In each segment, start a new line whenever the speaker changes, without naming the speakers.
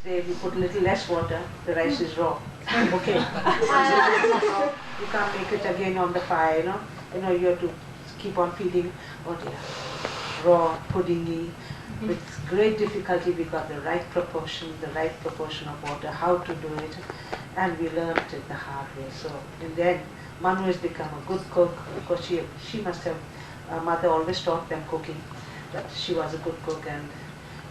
Say we put a little less water, the rice is raw. Okay. You can't make it again on the fire, you know. You have to keep on feeding. Oh dear. Raw, puddingy. With great difficulty we got the right proportion of water, how to do it, and we learned it the hard way. So in the end, Manu has become a good cook because she must have, mother always taught them cooking, but she was a good cook,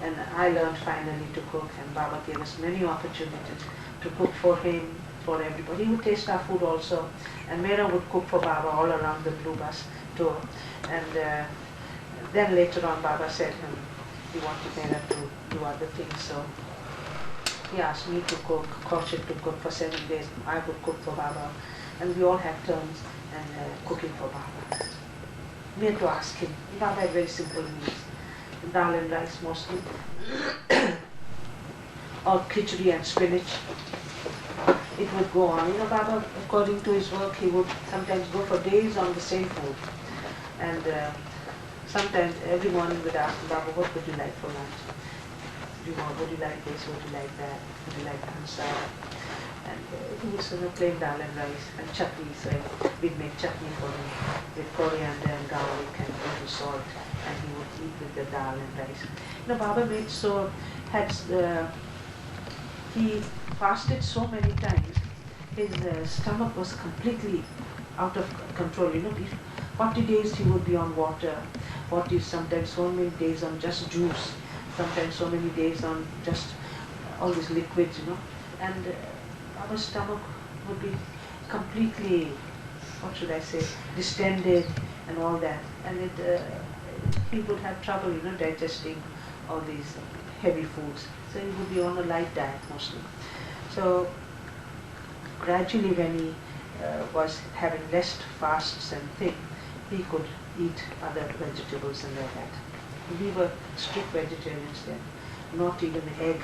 and I learned finally to cook, and Baba gave us many opportunities to cook for him, for everybody. He would taste our food also, and Meera would cook for Baba all around the blue bus tour. And then later on Baba said he wanted Meera to do other things, so he asked me to cook, Kaushik to cook for 7 days. I would cook for Baba, and we all had turns and cooking for Baba. We had to ask him. Baba had very simple meals, dal and rice mostly, or khichdi and spinach. It would go on. Baba, according to his work, he would sometimes go for days on the same food. And sometimes every morning would ask Baba, what would you like for lunch? Would you like this? Would you like that? Would you like ansar? And he was plain dal and rice and chutney. So we'd make chutney for him with coriander and garlic and a little salt, and he would eat with the dal and rice. Baba made he fasted so many times, his stomach was completely out of control. 40 days he would be on water, 40 sometimes so many days on just juice, sometimes so many days on just all these liquids, and our stomach would be completely, what should I say, distended and all that, and he would have trouble, digesting all these heavy foods. So he would be on a light diet mostly. So gradually when he was having less fasts and things, he could eat other vegetables and like that. We were strict vegetarians then. Not even egg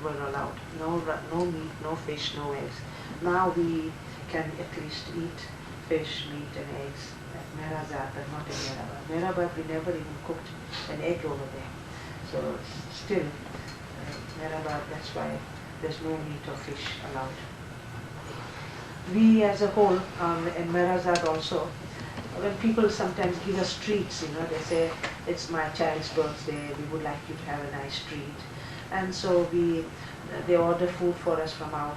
were allowed. No meat, no fish, no eggs. Now we can at least eat fish, meat and eggs at Merazat, but not in Mehrabad. Mehrabad we never even cooked an egg over there. So still, Mehrabad, that's why there's no meat or fish allowed. We as a whole, in Merazat also, when people sometimes give us treats, they say, it's my child's birthday, we would like you to have a nice treat. And so they order food for us from our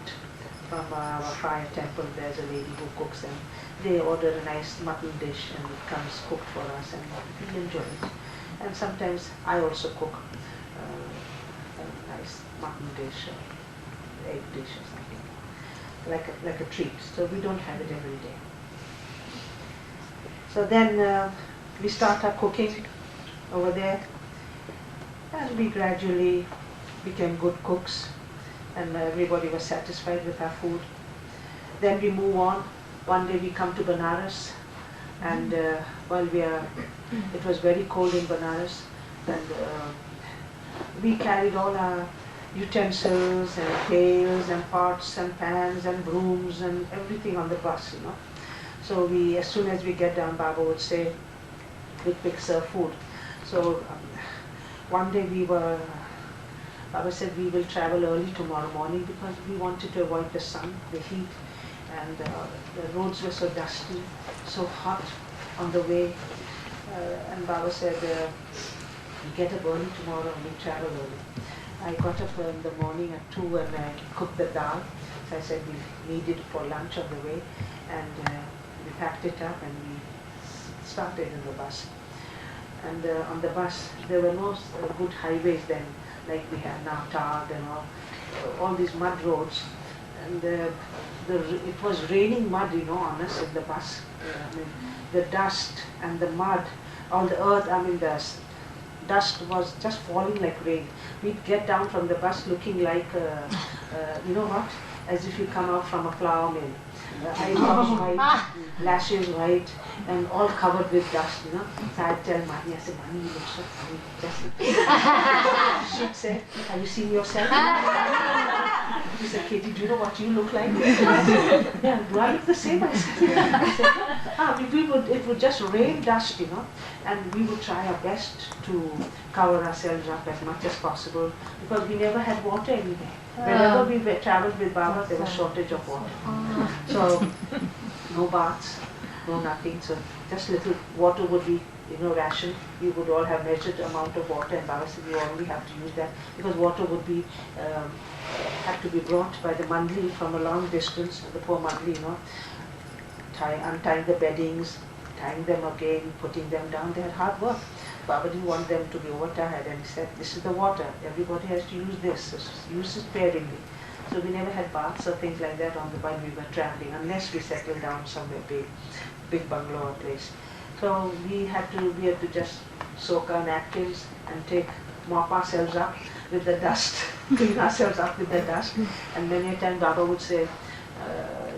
fire temple. There's a lady who cooks, and they order a nice mutton dish and it comes cooked for us, and we enjoy it. And sometimes I also cook a nice mutton dish or egg dish or something, like a treat. So we don't have it every day. So then we start our cooking over there, and we gradually became good cooks, and everybody was satisfied with our food. Then we move on. One day we come to Banaras, and while it was very cold in Banaras, and we carried all our utensils and pails and pots and pans and brooms and everything on the bus, So as soon as we get down, Baba would say, we'd pick serve food. So one day Baba said we will travel early tomorrow morning because we wanted to avoid the sun, the heat, and the roads were so dusty, so hot on the way. And Baba said, we get up early tomorrow and we travel early. I got up in the morning at 2 and I cooked the dal. So I said we need it for lunch on the way, and we packed it up and we started in the bus. And on the bus, there were no good highways then, like we have now, tarred and all these mud roads. And it was raining mud, on us in the bus. The dust and the mud, all the earth, the dust was just falling like rain. We'd get down from the bus looking like, as if you come out from a flour mill. Eyebrows white, lashes white, and all covered with dust, So I'd tell Mani, I said, Mani, you look so funny. She'd say, have you seen yourself? He said, Katie, do you know what you look like? Yeah, do I look the same? I said, it would just rain dust, and we would try our best to cover ourselves up as much as possible because we never had water anywhere. Whenever we traveled with Baba, there was shortage of water. So, no baths, no nothing. So, just little water would be, ration. We would all have measured amount of water, and Baba said we only have to use that because water would be had to be brought by the mandli from a long distance. The poor mandli, untying the beddings, tying them again, putting them down. They had hard work. Baba didn't want them to be overtired, and he said, "This is the water. Everybody has to use this. So use it sparingly." So we never had baths or things like that while we were traveling, unless we settled down somewhere big bungalow or place. So we had to just soak our napkins and mop ourselves up with the dust, clean ourselves up with the dust. And many a time Baba would say,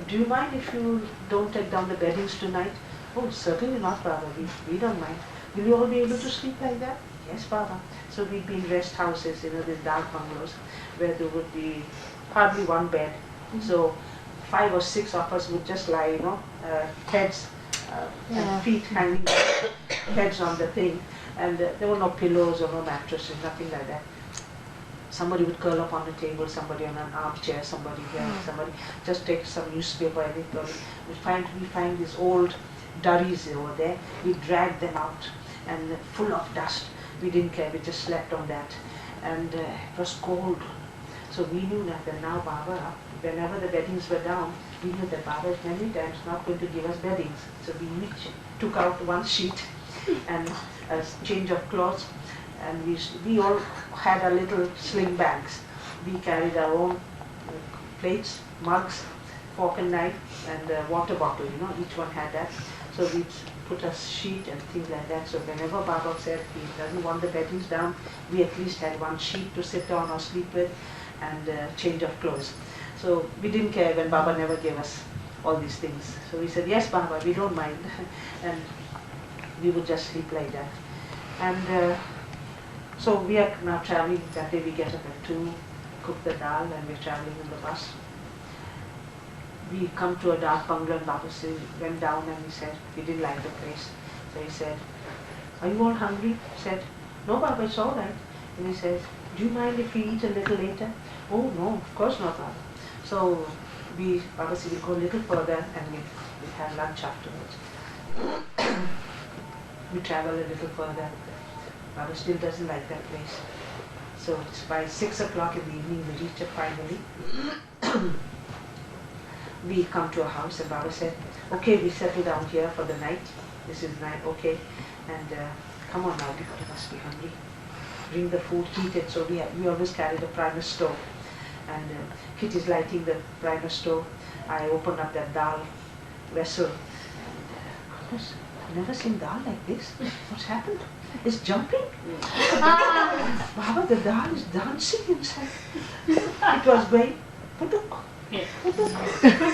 "Do you mind if you don't take down the beddings tonight?" "Oh, certainly not, Baba. We don't mind." "Will you all be able to sleep like that?" "Yes, Baba." So we'd be in rest houses, these dark bungalows, where there would be hardly one bed. So 5 or 6 of us would just lie, heads and feet hanging, heads on the thing, and there were no pillows or no mattresses, nothing like that. Somebody would curl up on the table, somebody on an armchair, somebody here, somebody just take some newspaper, everybody. We find these old durries over there. We dragged them out, and full of dust. We didn't care. We just slept on that, and it was cold. So we knew that now Baba, whenever the beddings were down, we knew that Baba is many times not going to give us beddings. So we each took out one sheet and a change of clothes, and we all had our little sling bags. We carried our own plates, mugs, fork and knife, and a water bottle, each one had that. So we put a sheet and things like that. So whenever Baba said he doesn't want the beddings down, we at least had one sheet to sit on or sleep with, and change of clothes. So we didn't care when Baba never gave us all these things. So we said, "Yes, Baba, we don't mind." And we would just sleep like that. And so we are now traveling. That day we get up at 2, cook the dal, and we're traveling in the bus. We come to a dark bungalow, and Baba went down and he said, he didn't like the place. So he said, "Are you all hungry?" I said, "No, Baba, it's all right." And he said, "Do you mind if we eat a little later?" "Oh, no, of course not, Baba." So Baba said, "We'll go a little further and we'll have lunch afterwards." We travel a little further. Baba still doesn't like that place. So it's by 6 o'clock in the evening we reach it finally. We come to a house, and Baba said, "Okay, we settle down here for the night. This is night, okay. And come on now, you must be hungry. Bring the food, heat it." So we always carried a primus stove, and Kitty's lighting the primus stove. I open up that dal vessel. Goodness, I've never seen dal like this. What's happened? It's jumping. Baba, the dal is dancing inside. It was going, putuk, putuk,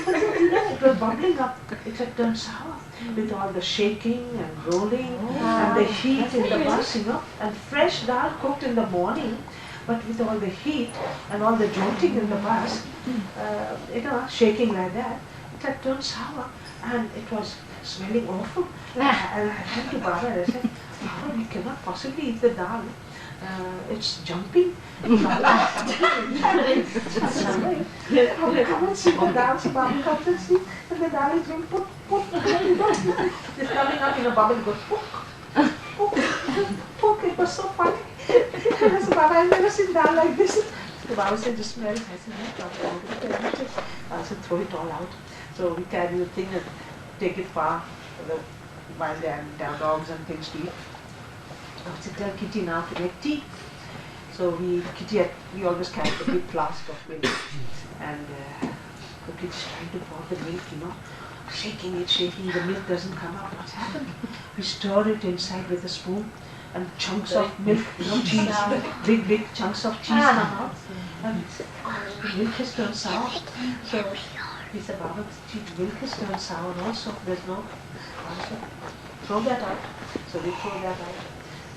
putuk, it was bubbling up. It had turned sour with all the shaking and rolling and the heat in the bus, and fresh dal cooked in the morning, but with all the heat and all the jolting in the bus, shaking like that, it had turned sour, and it was smelling awful. And I went to Baba and I said, "Baba, we cannot possibly eat the dal. It's jumping." Baba, come and see the dal. So Baba comes and see, and the dal is going put. It's coming up in a bubble, goes pook, pook, pook. It was so funny. I said, "Baba, I've never seen dal like this." So Baba said, "Just smell." I said, "No, Baba, I said, "Throw it all out." So we carry the thing and take it far while there are dogs and things to eat. I said, "Tell Kitty now to make tea." So we always carry a big flask of milk, and Kitty's trying to pour the milk, shaking it, the milk doesn't come out. What's happened? We stir it inside with a spoon, and chunks of milk, cheese, big chunks of cheese come out, and the milk has turned sour. So he said, "Baba, milk has turned sour also. There's no." Baba said, "Throw that out." So we throw that out.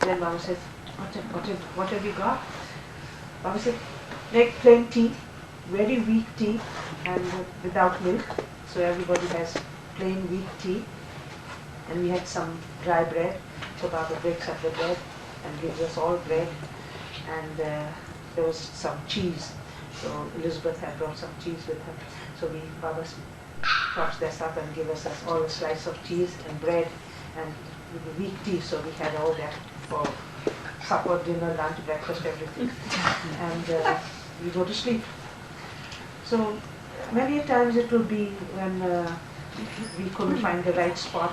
Then Baba said, what have you got?" Baba said, "Make plain tea." very weak tea and without milk. So everybody has plain weak tea. And we had some dry bread. So Baba breaks up the bread and gives us all bread. And there was some cheese. So Elizabeth had brought some cheese with her. So Baba chops this up and gives us all a slice of cheese and bread and weak tea. So we had all that for supper, dinner, lunch, breakfast, everything. And we go to sleep. So many times it would be when we couldn't find the right spot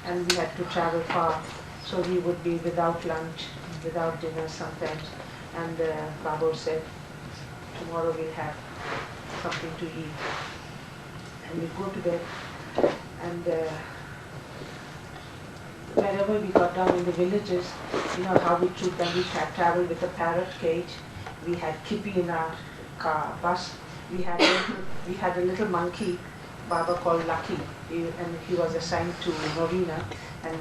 and we had to travel far. So we would be without lunch, without dinner sometimes. And Babu said, tomorrow we'll have something to eat. And we'd go to bed. And wherever we got down in the villages, you know how we treat them. We had traveled with a parrot cage. We had Kippy in our bus. We had a little monkey, Baba called Lucky, and he was assigned to Norina, and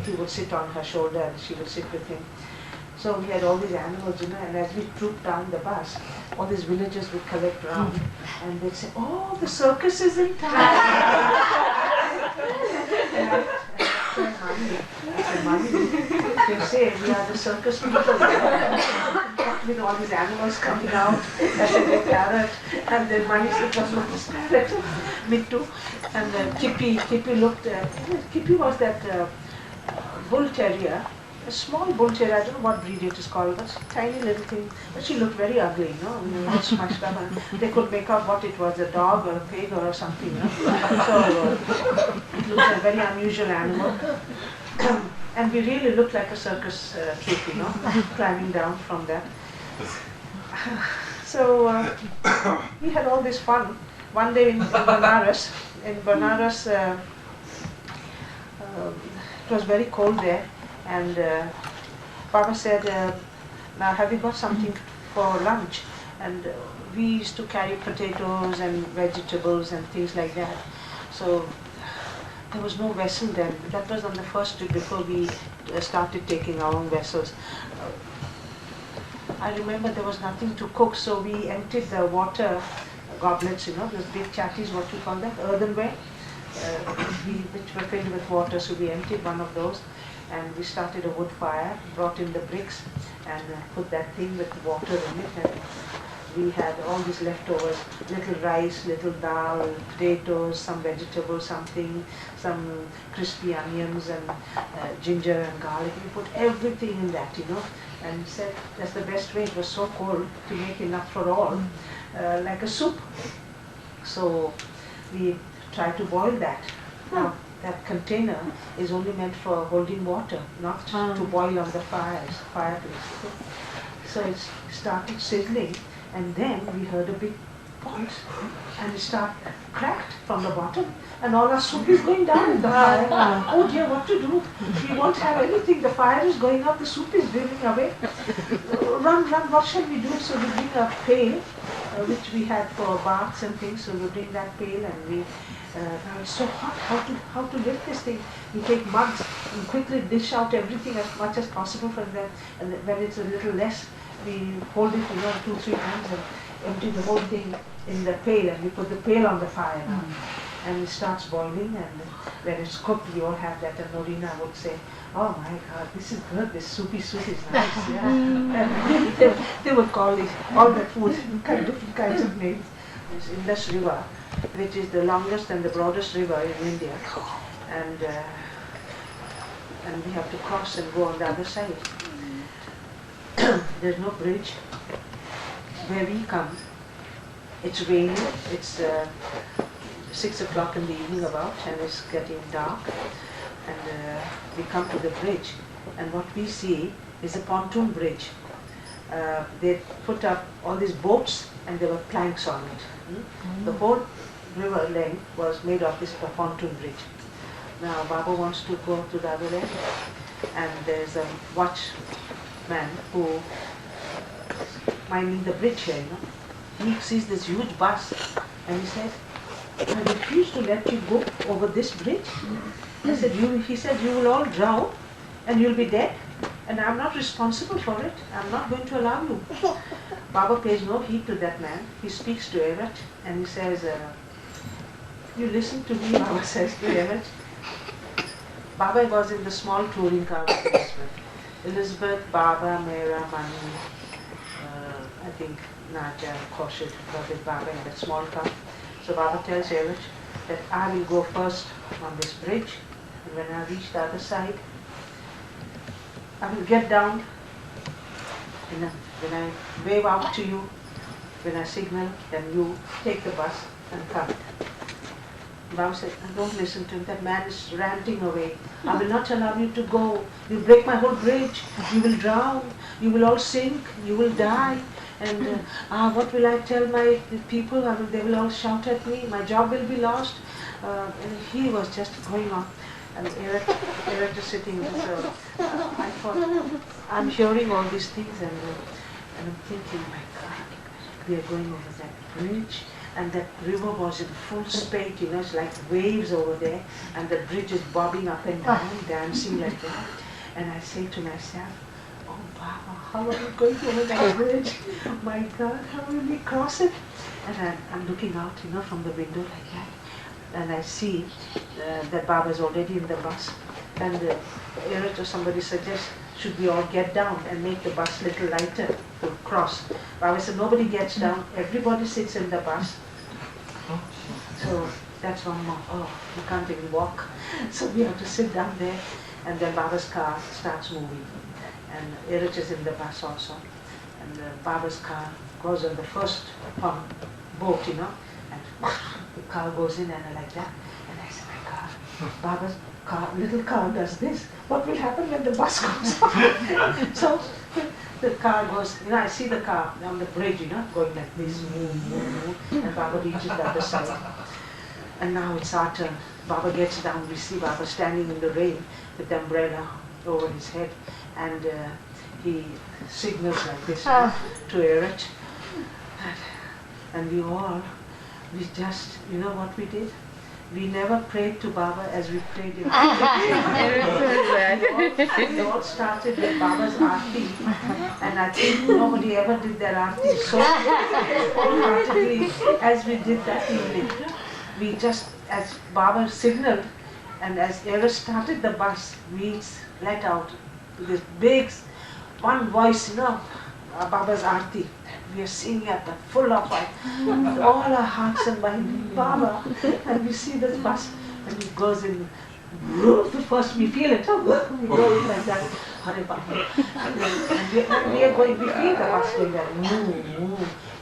he would sit on her shoulder and she would sit with him. So we had all these animals, you know, and as we trooped down the bus, all these villagers would collect round and they'd say, "Oh, the circus is in town." Mommy, they say we are the circus people. With all these animals coming out, I said a parrot, and then Mani said, "What's not this parrot?" Me too. And Kippy looked at, Kippy was that bull terrier, a small bull terrier, I don't know what breed it is called, but tiny little thing. But she looked very ugly, you know, all smashed up, and they could make out what it was, a dog or a pig or something, you know. So it looked a very unusual animal. And we really looked like a circus troupe, you know, climbing down from that. So we had all this fun. One day in Banaras, it was very cold there, and Baba said, "Now have you got something for lunch?" And we used to carry potatoes and vegetables and things like that. So there was no vessel then. That was on the first trip before we started taking our own vessels. I remember there was nothing to cook, so we emptied the water goblets, you know, those big chatties, what you call that, earthenware, which were filled with water. So we emptied one of those and we started a wood fire, brought in the bricks and put that thing with water in it. And we had all these leftovers, little rice, little dal, potatoes, some vegetables, some crispy onions and ginger and garlic. We put everything in that, you know, and said that's the best way. It was so cold to make enough for all, like a soup. So we tried to boil that. Now, that container is only meant for holding water, not to boil on the fireplace. So it started sizzling. And then we heard a big pot and it cracked from the bottom and all our soup is going down in the fire. Oh dear, what to do? We won't have anything. The fire is going up, the soup is burning away. Run, what shall we do? So we bring a pail, which we had for baths and things. So we bring that pail and we, now it's so hot, how to lift this thing? We take mugs and quickly dish out everything as much as possible from them. And when it's a little less, we hold it, you know, 2-3 times and empty the whole thing in the pail, and we put the pail on the fire now. And it starts boiling, and when it's cooked, we all have that. And Norina would say, "Oh my God, this is good, this soupy soup is nice." Yeah. And they would call it, all the food, different kinds of names. It's Indus River, which is the longest and the broadest river in India. And we have to cross and go on the other side. There's no bridge. Where we come, it's raining, it's 6 o'clock in the evening about, and it's getting dark, and we come to the bridge, and what we see is a pontoon bridge. They put up all these boats and there were planks on it. The whole river length was made of this pontoon bridge. Now Baba wants to go to the other end, and there's a watchman who minding the bridge here, you know. He sees this huge bus and he says, "I refuse to let you go over this bridge." He said, "You will all drown and you'll be dead." and I'm not responsible for it. I'm not going to allow you. Baba pays no heed to that man. He speaks to Everett and he says, you listen to me, Baba says to Everett. Baba was in the small touring car with Elizabeth. Elizabeth, Baba, Meera, Manu, I think Nadia, Kaushik were with Baba in that small car. So Baba tells Everett that I will go first on this bridge, and when I reach the other side, I will get down, and when I wave out to you, when I signal, then you take the bus and come. Baba said, don't listen to him, that man is ranting away. I will not allow you to go. You'll break my whole bridge. You will drown. You will all sink. You will die. And what will I tell my people? They will all shout at me. My job will be lost. And he was just going on. And Eric is sitting. So I thought, I'm hearing all these things and I'm thinking, my God, we are going over that bridge. And that river was in full spate, it's like waves over there, and the bridge is bobbing up and down, dancing like that. And I say to myself, oh Baba, how are we going over that bridge? My God, how will we cross it? And I'm looking out, from the window like that, and I see that Baba is already in the bus. And Eric or somebody suggests, should we all get down and make the bus a little lighter to cross? Baba said, nobody gets down, everybody sits in the bus. So that's one more. Oh, we can't even walk. So we have to sit down there, and then Baba's car starts moving. And Eric is in the bus also. And Baba's car goes on the first boat, and the car goes in and like that. And I said, my God, Baba's car, little car does this. What will happen when the bus goes on? So the car goes, I see the car on the bridge, going like this, and Baba reaches the other side. And now it's our turn. Baba gets down, we see Baba standing in the rain with the umbrella over his head, and he signals like this to Eric. And we just, what we did? We never prayed to Baba as we prayed in we all started with Baba's aarti, and I think nobody ever did that aarti so wholeheartedly as we did that evening. We just, as Baba signaled, and as Era started the bus, we let out this big, one voice, Baba's aarti. We are singing at the full of all our hearts and mind, Baba. And we see this bus, and it goes in. First we feel it, we go like that. Hare Baba. And we are going, we feel the bus going there.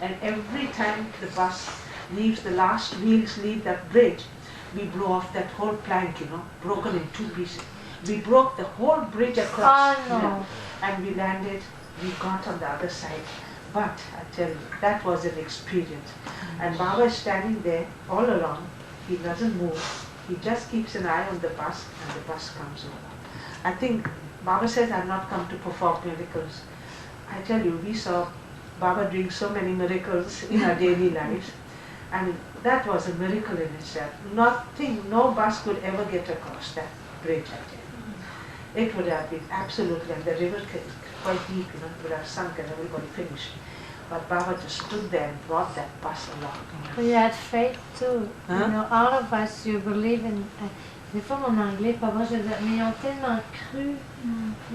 And every time the bus leaves, the last wheels leave that bridge, we blow off that whole plank, broken in two pieces. We broke the whole bridge across, and we landed. We got on the other side. But I tell you, that was an experience. And Baba is standing there all along. He doesn't move. He just keeps an eye on the bus, and the bus comes over. I think Baba says, I've not come to perform miracles. I tell you, we saw Baba doing so many miracles in our daily lives. And that was a miracle in itself. No bus could ever get across that bridge, I tell you. It would have been absolutely, and the river quite deep, would have sunk and everybody finished. But Baba just stood there and brought that bus along.
Well, you had faith too. All of us, you believe in. Des fois, mon anglais, pas bon, je disais, mais ils ont tellement cru.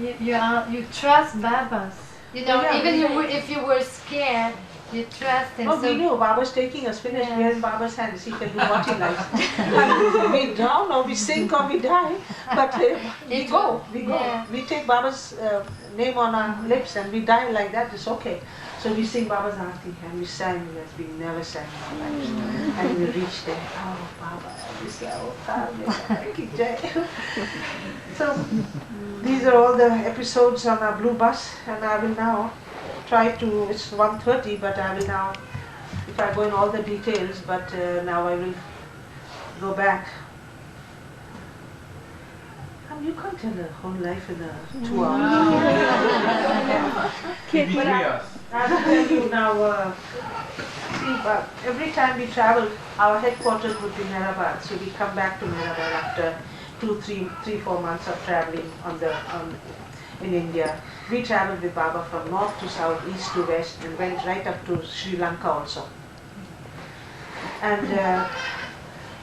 You trust Babas. If you were scared, you trust him.
Oh, we knew Baba's taking us, finished, we're in Baba's hands. He can do what he likes. We drown or we sink or we die, but we go. Yeah. We take Baba's name on our lips and we die like that, it's okay. So we sing Baba's aarti, and we sang as we never sang in our lives. And we reached there, oh Baba, we say, oh God, so these are all the episodes on our blue bus, and I will now try to, it's 1:30, but I will now, if I go in all the details, but now I will go back. You can't tell a whole life in 2 hours. I will tell you now, see, every time we travel, our headquarters would be Mehrabad, so we come back to Mehrabad after 4 months of traveling in India. We traveled with Baba from north to south, east to west, and went right up to Sri Lanka also. And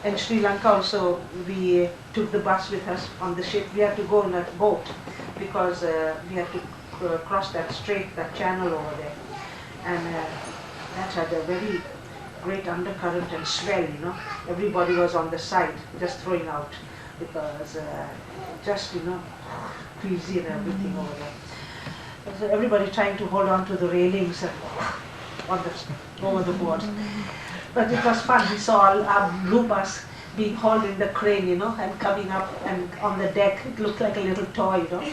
in Sri Lanka also, we took the bus with us on the ship. We had to go in a boat because we had to cross that strait, that channel over there. And that had a very great undercurrent and swell, you know. Everybody was on the side, just throwing out because just, you know, crazy and everything over there. So everybody trying to hold on to the railings and on the, over the board. But it was fun. We saw our blue bus being hauled in the crane, you know, and coming up and on the deck. It looked like a little toy, you know,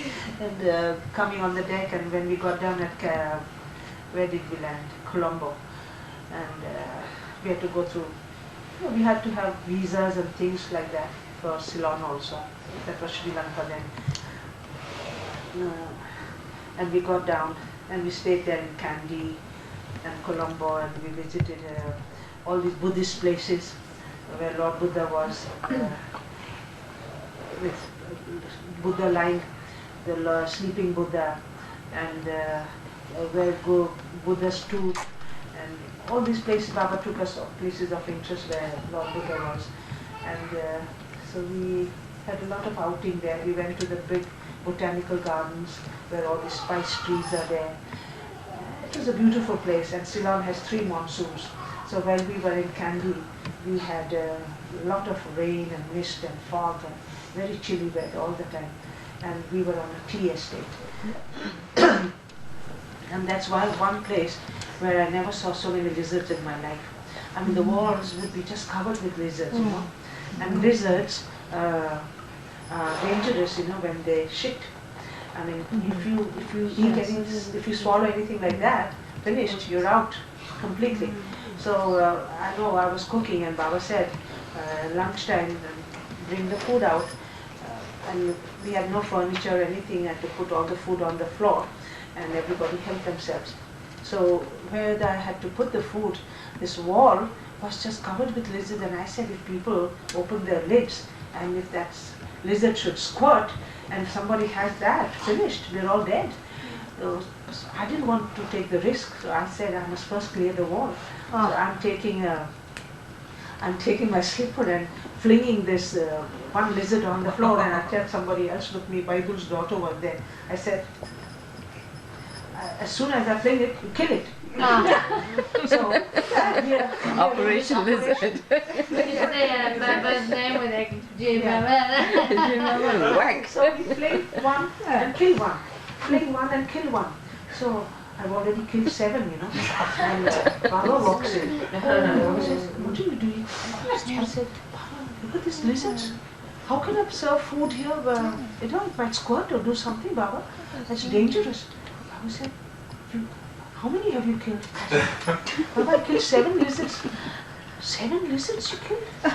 and coming on the deck. And when we got down at, where did we land? Colombo. And we had to go through, you know, we had to have visas and things like that for Ceylon also. That was Sri Lanka then. And we got down and we stayed there in Kandy and Colombo, and we visited all these Buddhist places where Lord Buddha was, with Buddha lying, the sleeping Buddha, and where Buddha stood, and all these places. Baba took us to places of interest where Lord Buddha was, and so we had a lot of outing there. We went to the big botanical gardens where all the spice trees are there. It was a beautiful place, and Ceylon has 3 monsoons. So while we were in Kandy, we had a lot of rain and mist and fog and very chilly weather all the time. And we were on a tea estate. And that's one place where I never saw so many lizards in my life. I mean, the walls would be just covered with lizards, you know. And lizards are dangerous, you know, when they shit. I mean, if you eat if you swallow anything like that, finished, you're out completely. So I know I was cooking and Baba said, lunchtime, bring the food out. And we had no furniture or anything. I had to put all the food on the floor and everybody helped themselves. So where I had to put the food, this wall was just covered with lizards, and I said if people open their lids and if that lizard should squirt and somebody has that, finished, we're all dead. So I didn't want to take the risk, so I said I must first clear the wall. So I'm taking my slipper and flinging this one lizard on the floor, and I tell somebody else, look, me, Baidul's daughter was there. I said, as soon as I fling it, you kill it. So,
Operation Lizard.
You say Baba's name with a J.
Whack.
So we fling one and kill one. Fling one and kill one. So I've already killed 7, you know. And Baba walks in. Baba says, what are you doing? I said, Baba, look at these lizards. How can I serve food here? You know, it might squirt or do something, Baba. That's dangerous. Baba said, how many have you killed? I said, Baba, I killed 7 lizards. 7 lizards you killed? He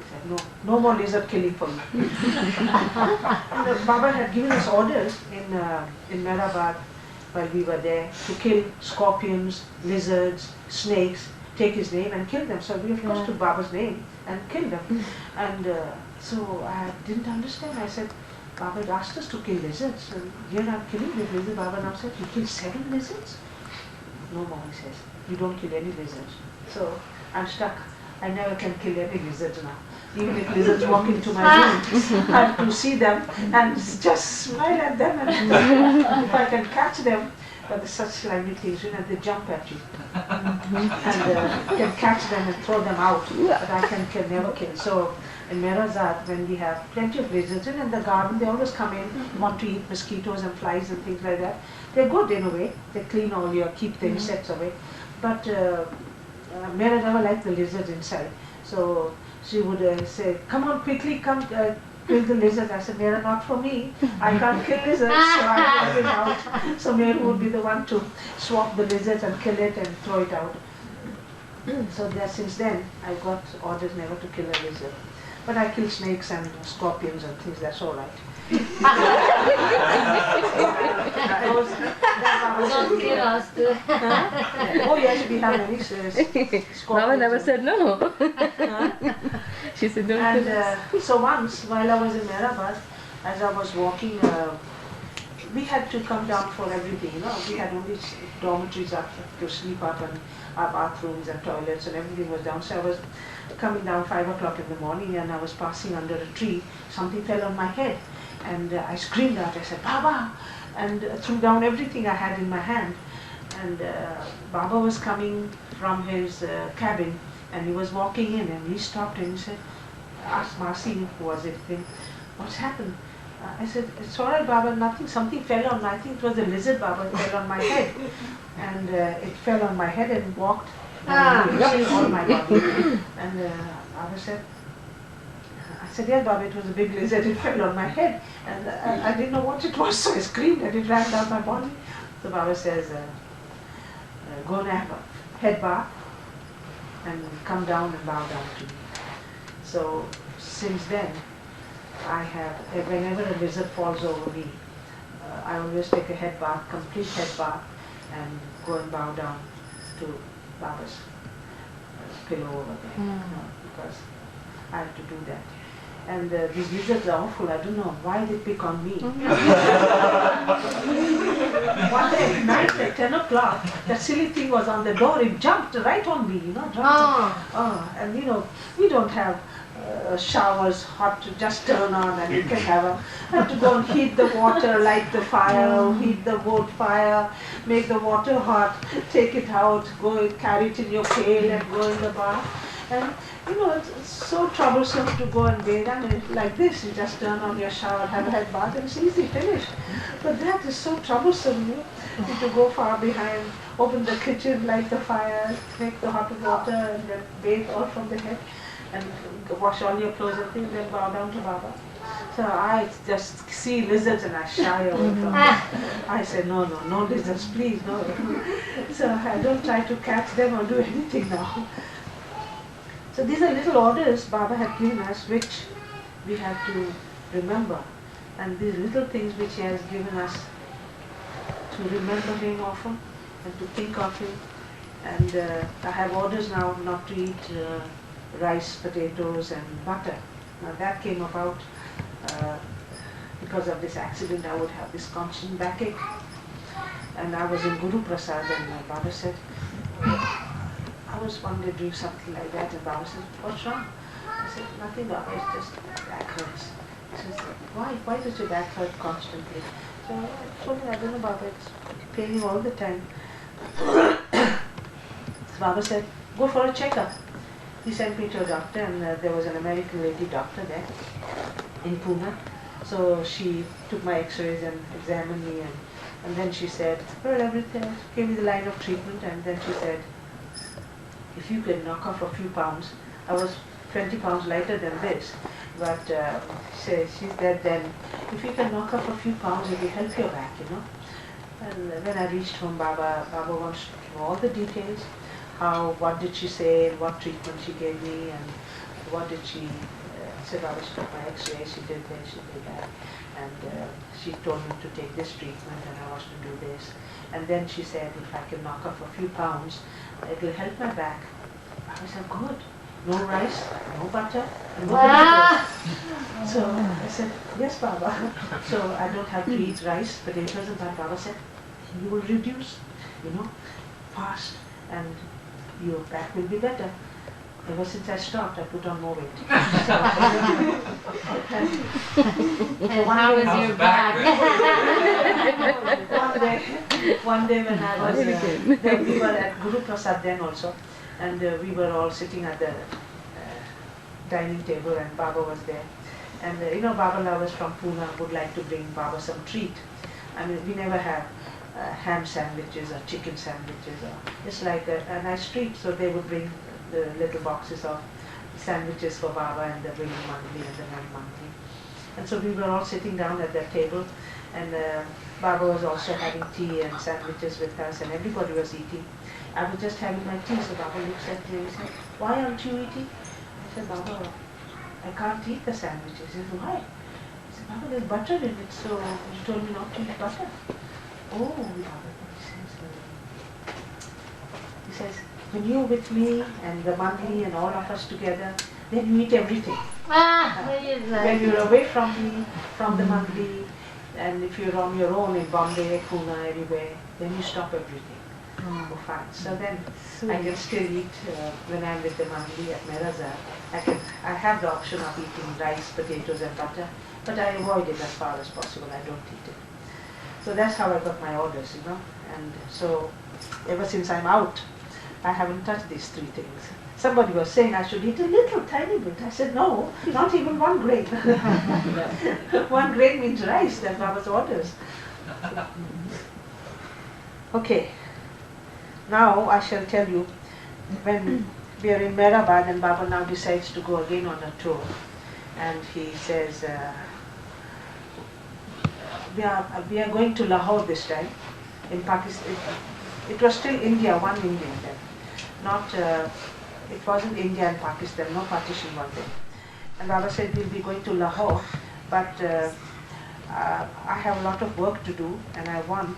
said, no more lizard killing for me. And Baba had given us orders in Mehrabad while we were there to kill scorpions, lizards, snakes, take his name and kill them. So we of course took Baba's name and killed them. And so I didn't understand. I said, Baba had asked us to kill lizards, and here I'm killing the lizard. Baba now said, you killed 7 lizards? No more, he says. You don't kill any lizards. So I'm stuck. I never can kill any lizards now. Even if lizards walk into my room, I have to see them and just smile at them. And if I can catch them, but they're such slimy things, you know, they jump at you. And can catch them and throw them out, but I can never kill. So in Merazad, when we have plenty of lizards in the garden, they always come in, want to eat mosquitoes and flies and things like that. They're good in a way. They clean all your, keep the insects away. But Mera never liked the lizards inside. So she would say, come on, quickly, come kill the lizards. I said, Mera, not for me. I can't kill lizards, so I'm going out. So Mera would be the one to swap the lizards and kill it and throw it out. So since then, I got orders never to kill a lizard. But I kill snakes and scorpions and things, that's all right.
Don't kill us too.
Oh yes, we have many scorpions.
Mama never said no. She said don't kill us.
And so once, while I was in Mehrabad, as I was walking we had to come down for everything, you know. We had only dormitories up to sleep up, and our bathrooms and toilets and everything was down. So I was coming down 5 o'clock in the morning, and I was passing under a tree. Something fell on my head, and I screamed out. I said, "Baba!" and threw down everything I had in my hand. And Baba was coming from his cabin, and he was walking in, and he stopped and he said, asked Marcy, who was it, "What's happened?" I said, "It's all right, Baba, nothing. Something fell on, I think it was a lizard, Baba, it fell on my head." And it fell on my head and walked all my body. And Baba said, I said, "Yes, Baba, it was a big lizard, it fell on my head." And I didn't know what it was, so I screamed and it ran down my body. So Baba says, "Go and have a head bath and come down and bow down to me." So since then, I have, whenever a lizard falls over me, I always take a head bath, complete head bath, and go and bow down to Baba's pillow over there, because I have to do that. And these lizards are awful. I don't know why they pick on me. One day at night at 10 o'clock, that silly thing was on the door. It jumped right on me, you know. And you know, we don't have showers hot to just turn on and you can I have to go and heat the water, light the fire, heat the wood fire, make the water hot, take it out, go carry it in your pail and go in the bath. And you know, it's so troublesome to go and bathe. I mean, like this, you just turn on your shower, have a head bath, and it's easy, finished. But that is so troublesome, you know, you have to go far behind, open the kitchen, light the fire, make the hot water, and then bathe all from the head, and wash all your clothes and things, then bow down to Baba. So I just see lizards and I shy away from them. I say, no lizards, please, no. So I don't try to catch them or do anything now. So these are little orders Baba had given us, which we have to remember. And these little things which he has given us to remember him often and to think of him. And I have orders now not to eat rice, potatoes and butter. Now that came about because of this accident. I would have this constant backache. And I was in Guru Prasad and my Baba said, I was one day doing something like that, and Baba said, "What's wrong?" I said, "Nothing, Baba, it's just back hurts." He says, Why does your back hurt constantly?" So I told him, "I don't know, Baba, it's paining all the time." So Baba said, "Go for a checkup." He sent me to a doctor, and there was an American lady doctor there in Pune. So she took my x-rays and examined me, and then she said, well, everything, gave me the line of treatment, and then she said, if you can knock off a few pounds. I was 20 pounds lighter than this, but she said then, if you can knock off a few pounds, it will help your back, you know. And when I reached home, Baba wants to know all the details, what did she say, and what treatment she gave me, and what did she say. Baba, she took my x-ray, she did this, she did that, and she told me to take this treatment, and I was to do this. And then she said, if I can knock off a few pounds, it will help my back. I said, good. No rice, no butter, and no potatoes. So I said, yes, Baba. So I don't have to eat rice, potatoes, and that. Baba said, you will reduce, you know, fast, and your back will be better. Ever since I stopped, I put on more weight.
And how is your back?
one day when I was, we were at Guru Prasad then also, and we were all sitting at the dining table, and Baba was there. And you know, Baba lovers from Pune would like to bring Baba some treat. I mean, we never have ham sandwiches or chicken sandwiches, or it's like a nice treat. So they would bring the little boxes of sandwiches for Baba, and the bringing monthly and the non-monthly. And so we were all sitting down at that table, and Baba was also having tea and sandwiches with us, and everybody was eating. I was just having my tea, so Baba looks at me and said, why aren't you eating? I said, Baba, I can't eat the sandwiches. He said, why? I said, Baba, there's butter in it, so you told me not to eat butter. Oh, Baba, he says, when you're with me and the monthly and all of us together, then you eat everything. When you're away from me, from the monthly, And if you're on your own in Bombay, Pune, everywhere, then you stop everything. Oh, fine. So then I can still eat when I'm with the Mangli at Merazar. I have the option of eating rice, potatoes and butter, but I avoid it as far as possible. I don't eat it. So that's how I got my orders, you know. And so ever since I'm out, I haven't touched these three things. Somebody was saying I should eat a little tiny bit. I said, no, not even 1 grain. 1 grain means rice, that's Baba's orders. Okay, now I shall tell you, when we are in Mehrabad and Baba now decides to go again on a tour, and he says, we are going to Lahore this time, in Pakistan. It was still India, one Indian then. Not, it wasn't India and Pakistan, no partition was there. And Baba said, we'll be going to Lahore, but I have a lot of work to do and I want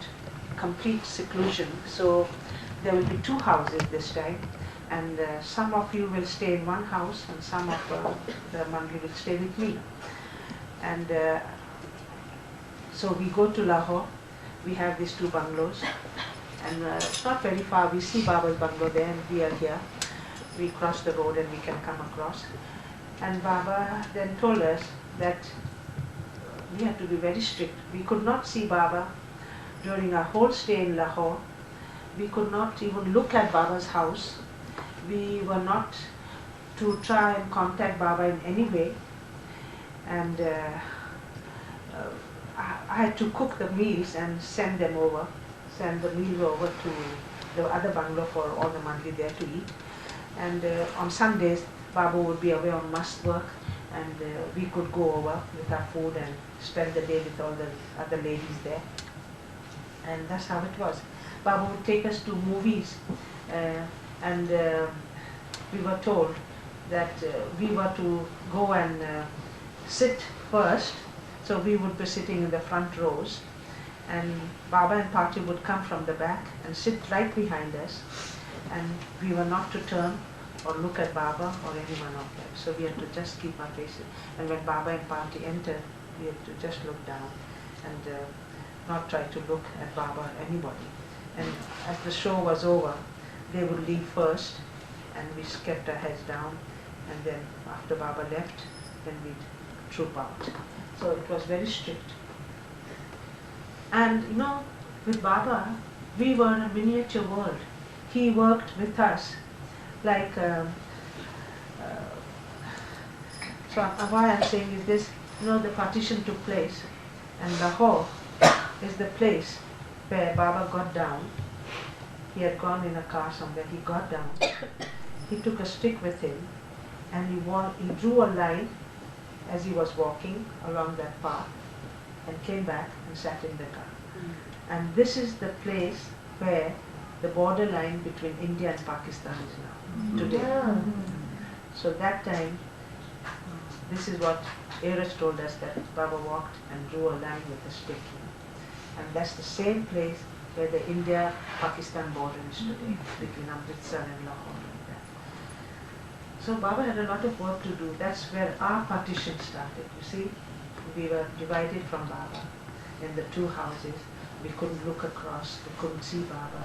complete seclusion. So there will be 2 houses this time, and some of you will stay in one house and some of the Mangli will stay with me. And so we go to Lahore, we have these 2 bungalows, and it's not very far. We see Baba's bungalow there and we are here. We cross the road and we can come across. And Baba then told us that we had to be very strict. We could not see Baba during our whole stay in Lahore. We could not even look at Baba's house. We were not to try and contact Baba in any way. And I had to cook the meals and send the meals over to the other bungalow for all the Mangli there to eat. And on Sundays, Baba would be away on must work, and we could go over with our food and spend the day with all the other ladies there. And that's how it was. Baba would take us to movies, and we were told that we were to go and sit first. So we would be sitting in the front rows, and Baba and Party would come from the back and sit right behind us, and we were not to turn or look at Baba or anyone of them. So we had to just keep our faces. And when Baba and Party entered, we had to just look down and not try to look at Baba or anybody. And as the show was over, they would leave first, and we kept our heads down, and then after Baba left, then we'd troop out. So it was very strict. And you know, with Baba, we were in a miniature world. He worked with us like, so why I'm saying is this, you know, the partition took place, and Lahore is the place where Baba got down. He had gone in a car somewhere, he got down, he took a stick with him, and he drew a line as he was walking along that path, and came back and sat in the car. And this is the place where the borderline between India and Pakistan is now, today. So that time, this is what Eras told us, that Baba walked and drew a line with a stick. And that's the same place where the India-Pakistan border is today, between Amritsar and Lahore. Like that. So Baba had a lot of work to do. That's where our partition started. You see, we were divided from Baba in the 2 houses. We couldn't look across, we couldn't see Baba.